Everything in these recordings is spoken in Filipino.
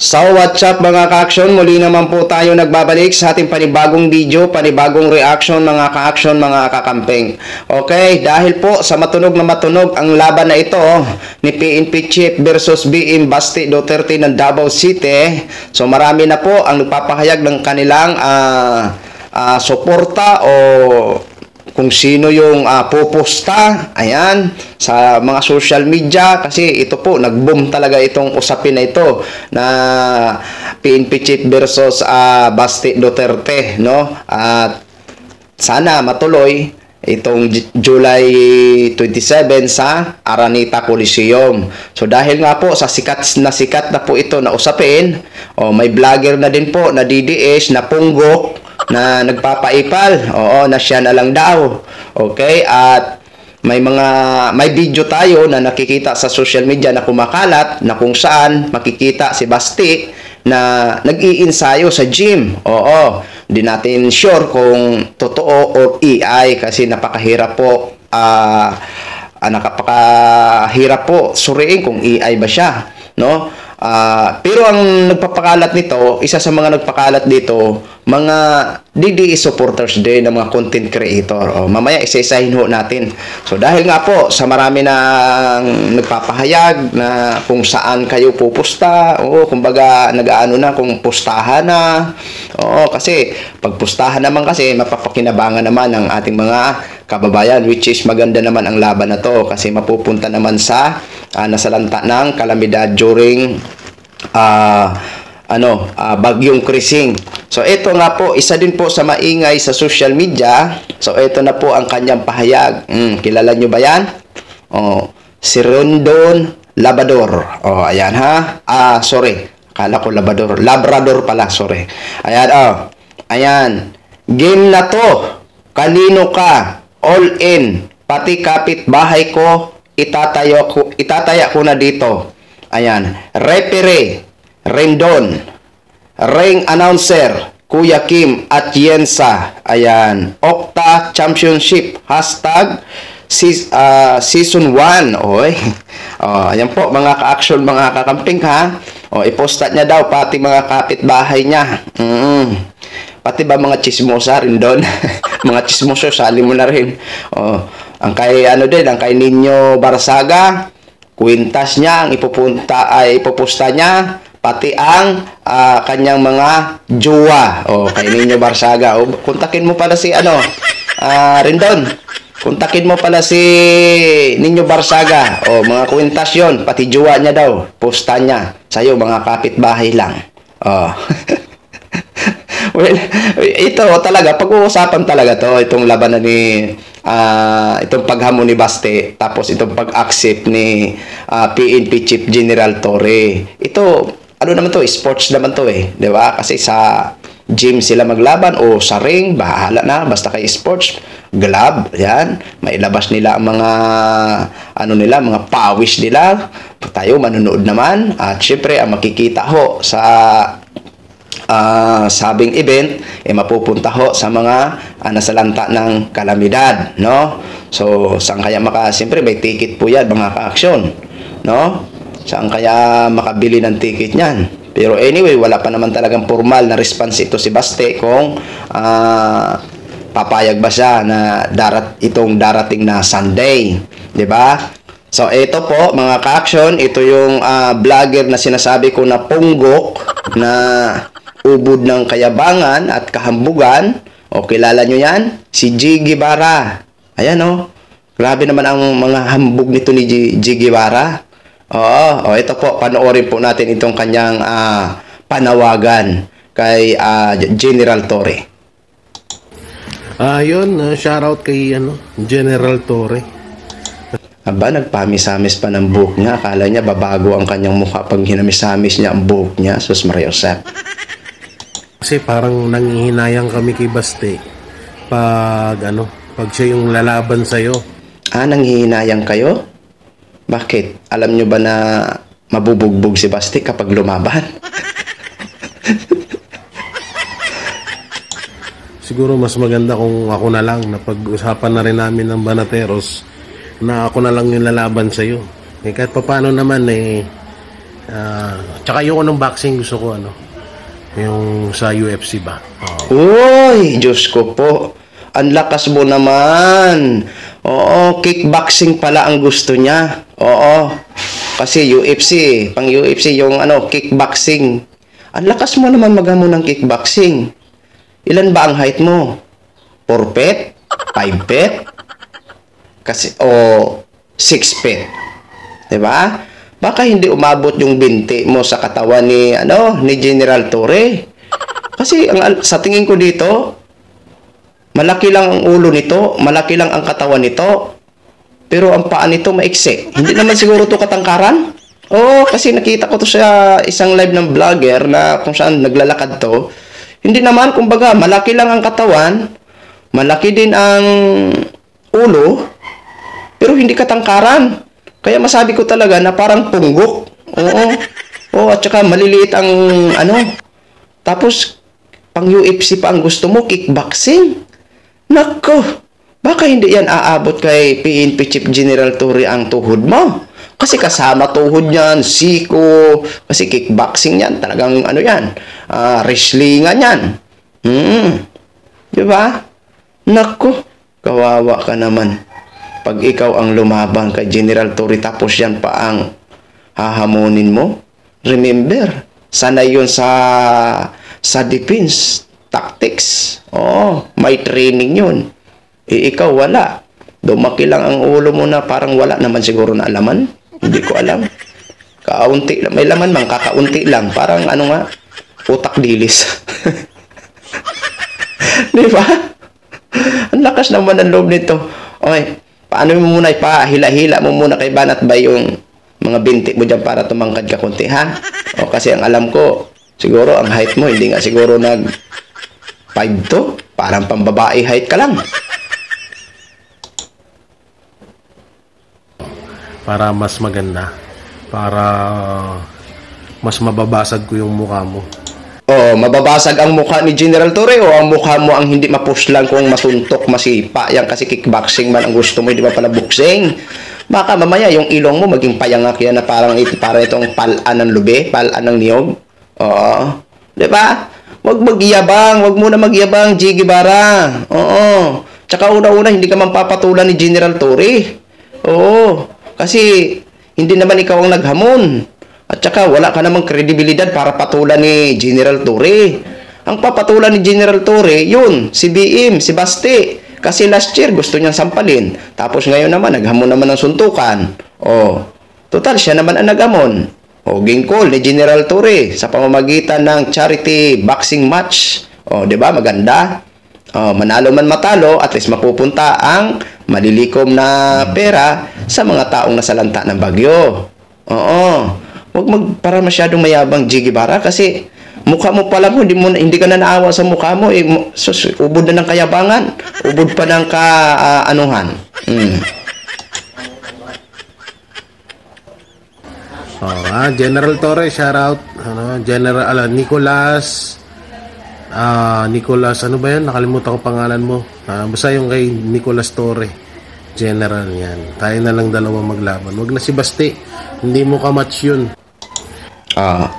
So what's up mga ka-action, muli naman po tayo nagbabalik sa ating panibagong video, panibagong reaction mga ka-action, mga kakampeng. Okay, dahil po sa matunog na matunog ang laban na ito ni PNP Chief versus BM Basti Duterte ng Davao City. So marami na po ang nagpapahayag ng kanilang suporta o kung sino yung pupusta, ayan, sa mga social media, kasi ito po, nag-boom talaga itong usapin na ito na PNP Chief versus Basti Duterte, no? At sana matuloy itong July 27 sa Araneta Coliseum. So dahil nga po sa sikat na po ito na usapin, may vlogger na din po na DDS na punggok na nagpapaipal, na siya na lang daw. Okay, at may video tayo na nakikita sa social media na kumakalat na kung saan makikita si Basti na nag-iinsayo sa gym. Hindi natin sure kung totoo o AI kasi napakahirap po suriin kung AI ba siya, no? Pero ang nagpapakalat nito, isa sa mga nagpakalat dito, mga DDE supporters din ng mga content creator. Mamaya isa-isahin ho natin. So dahil nga po sa marami na nagpapahayag na kung saan kayo pupusta, kumbaga nag-aano na kung pustahan na. Kasi pag pustahan naman kasi mapapakinabangan naman ng ating mga kababayan, which is maganda naman ang laban na to kasi mapupunta naman sa nasalanta ng kalamidad during Bagyong Krising. So ito nga po, isa din po sa maingay sa social media. So ito na po ang kanyang pahayag. Kilala nyo ba yan? Si Rondon Labrador. Ayan ha. Sorry. Akala ko Labrador pala, sorry. Ayan, Ayan. Game na to. Kanino ka? All in. Pati kapitbahay ko, itataya ko na dito. Ayan. Referee, Rendon. Ring announcer, Kuya Kim at Yensa. Ayan. Okta Championship. Hashtag Season 1. Ayan po mga ka-action, mga kakamping ha. Iposta niya daw pati mga kapitbahay niya. Pati ba mga chismosa rin doon? Mga chismoso, sali mo na rin. Ang kay ang kay Nino Barsaga, kwintas niya, ang ipupusta niya, pati ang kanyang mga jowa. Kay Nino Barsaga. Kontakin mo pala si Rendon. Kontakin mo pala si Nino Barsaga. Mga kwintas yon, pati jowa niya daw. Posta niya. Sa'yo, mga kapitbahay lang. Well, ito talaga, pag-uusapan talaga to, itong labanan ni, itong paghamon ni Basti, tapos itong pag-accept ni PNP Chief General Torre. Ito, naman to, sports naman to di ba? Kasi sa gym sila maglaban o sa ring, bahala na, basta kay sports, glove, yan, mailabas nila ang mga, mga pawis nila, tayo manunood naman, at syempre, ang makikita ho sa sabing event mapupunta ho sa mga nasalanta ng kalamidad, no? So saan kaya siyempre may ticket po yan mga ka-action, no? Saan kaya makabili ng ticket niyan? Pero anyway, wala pa naman talagang formal na response ito si Basti kung papayag ba siya na itong darating na Sunday, di ba? So ito po mga ka-action, ito yung vlogger na sinasabi ko na punggok na ubod ng kayabangan at kahambugan. Kilala nyo yan? Si G. Guevara. Ayan grabe naman ang mga hambog nito ni G. Guevara. Ito po, panoorin po natin itong kanyang panawagan kay General Torre. Yun, shoutout kay General Torre. Nagpamis-amis pa ng buhok niya. Akala niya babago ang kanyang mukha pag hinamis-amis niya ang buhok niya. Sus Maria Josep. Kasi parang nangihinayang kami kay Basti pag siya yung lalaban sa'yo. Nanghihinayang kayo? Bakit? Alam nyo ba na mabubugbog si Basti kapag lumaban? Siguro mas maganda kung ako na lang, napag-usapan na rin namin ng Banateros na ako na lang yung lalaban sa'yo. Kahit paano naman Tsaka yung anong boxing gusto ko, ano, yung sa UFC ba. Uy, Diyos ko po. Ang lakas mo naman. Oo, kickboxing pala ang gusto niya. Oo. Kasi UFC, pang UFC yung ano, kickboxing. Ang lakas mo naman magamo ng kickboxing. Ilan ba ang height mo? 4 feet? 5 feet? Kasi, 6 feet. Diba? Baka hindi umabot yung binti mo sa katawan ni, ni General Torre. Kasi, sa tingin ko dito, malaki lang ang ulo nito, malaki lang ang katawan nito, pero ang paa nito maiksi. Hindi naman siguro to katangkaran. Oo, kasi nakita ko to sa isang live ng vlogger na kung saan naglalakad to. Hindi naman, kumbaga, malaki lang ang katawan, malaki din ang ulo, pero hindi katangkaran. Kaya masabi ko talaga na parang punggok. Oo. Oo, at saka maliliit ang Tapos, pang UFC pa ang gusto mo, kickboxing. Nako, baka hindi yan aabot kay PNP Chief General Torre ang tuhod mo. Kasi kasama tuhod niyan, siko, kasi kickboxing yan, talagang yan, wrestlingan yan. Diba? Nako, kawawa ka naman. Pag ikaw ang lumabang kay General Torre tapos yan pa ang hahamonin mo, remember, sanay yun sa defense tactics. May training yun. Ikaw wala. Dumaki lang ang ulo mo na parang wala naman siguro na alaman. Hindi ko alam. Kaunti lang. May laman man, kakaunti lang. Parang utak dilis. Di ba? Ang lakas naman ang loob nito. Okay, paano mo muna hila-hila mo muna kay Banat ba yung mga binti mo dyan para tumangkad ka kunti, ha? Kasi ang alam ko, siguro ang height mo, hindi nga siguro 5'2", parang pambabae height ka lang. Para mas maganda. Para mas mababasag ko yung mukha mo. Mababasag ang mukha ni General Torre o ang mukha mo ang hindi mapuslan kung masuntok, masipa. Yan kasi kickboxing man ang gusto mo, hindi ba pala boxing? Baka mamaya yung ilong mo maging payangak yan na parang itong palaan ng lube, palaan ng niyog. Di ba? Wag magyabang, wag muna magyabang, G. Guevara. Tsaka una-una, hindi ka man papatulan ni General Torre. Kasi hindi naman ikaw ang naghamon. At tsaka wala ka namang kredibilidad para patulan ni General Torre. Ang papatulan ni General Torre, yun, si BM, si Basti. Kasi last year gusto niyang sampalin. Tapos ngayon naman, naghamon naman ng suntukan. Total, siya naman ang naghamon. Gingkol ni General Torre sa pamamagitan ng charity boxing match. Di ba? Maganda. Manalo man matalo, at least mapupunta ang malilikom na pera sa mga taong nasalanta ng bagyo. Huwag para masyadong mayabang, G. Guevara, kasi mukha mo pala mo, hindi ka na naawa sa mukha mo. Ubod na ng kayabangan. Ubod pa ng kaanuhan. General Torre, shout out. General Nicolas. Nicolas, ano ba yan? Nakalimutan ko pangalan mo. Basta yung kay Nicolas Torre. General yan. Tayo na lang dalawa maglaban. Wag na si Basti. Hindi mo ka-match yun.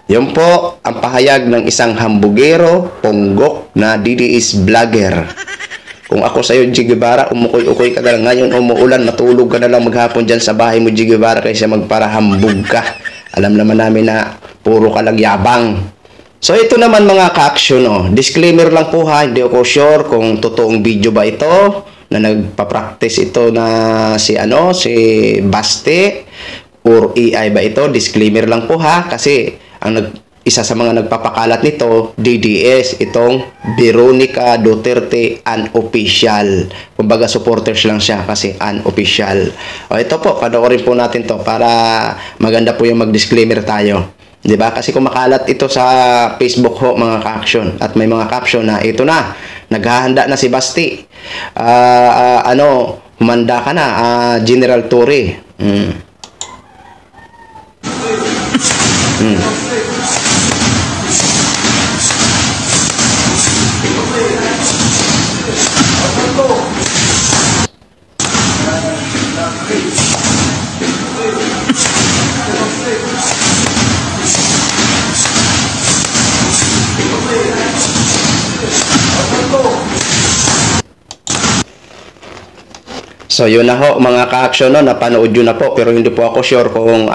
Yun po ang pahayag ng isang hambugero, ponggok na DDS vlogger. Kung ako sa'yo, G. Guevara, umukoy-ukoy ka na lang. Ngayon, umuulan, matulog ka na lang maghapon dyan sa bahay mo, G. Guevara, kaysa magparahambog ka. Alam naman namin na puro ka lang yabang. So, ito naman mga ka-action, disclaimer lang po ha, hindi ako sure kung totoong video ba ito, na nagpa-practice ito na si Basti, or AI ba ito. Disclaimer lang po ha, kasi isa sa mga nagpapakalat nito, DDS, itong Veronica Duterte unofficial. Kumbaga supporters lang siya kasi unofficial. Ito po, panoorin po natin to para maganda po yung mag-disclaimer tayo. 'Di ba? Kasi kumakalat ito sa Facebook ho, mga ka-action, at may mga caption na ito na, naghahanda na si Basti. Humanda ka na, General Torre. So yun na ho mga ka-action no, napanood yun na po pero hindi po ako sure kung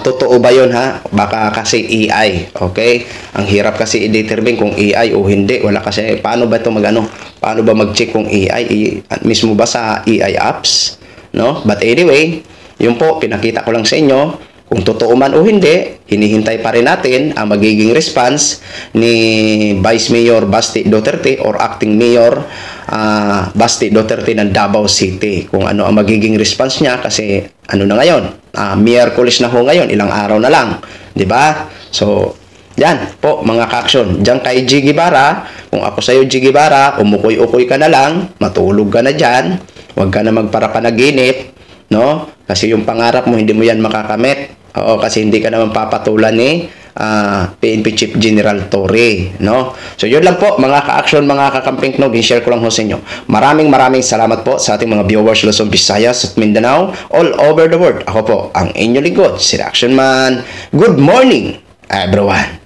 totoo ba yun ha. Baka kasi AI, okay? Ang hirap kasi i-determine kung AI o hindi. Wala kasi paano ba ito paano ba mag-check kung AI mismo ba sa AI apps, no? But anyway, yun po pinakita ko lang sa inyo. Kung totoo man o hindi, hinihintay pa rin natin ang magiging response ni Vice Mayor Basti Duterte or Acting Mayor Basti Duterte ng Davao City. Kung ano ang magiging response niya kasi ano na ngayon, Miyerkules na ho ngayon, ilang araw na lang. 'Di ba? So, yan po mga ka-action. Diyan kay G. Guevara, kung ako sa'yo G. Guevara, umukoy-ukoy ka na lang, matulog ka na dyan, huwag ka na magparapanaginip, no? Kasi yung pangarap mo, hindi mo yan makakamit. Oo, kasi hindi ka naman papatulan ni PNP Chief General Torre, no? So, yun lang po, mga ka-action, mga kakamping knog, in-share ko lang ho sa inyo. Maraming salamat po sa ating mga viewers Luzon, Visayas at Mindanao, all over the world. Ako po, ang inyong lingkod, si Action Man. Good morning, everyone!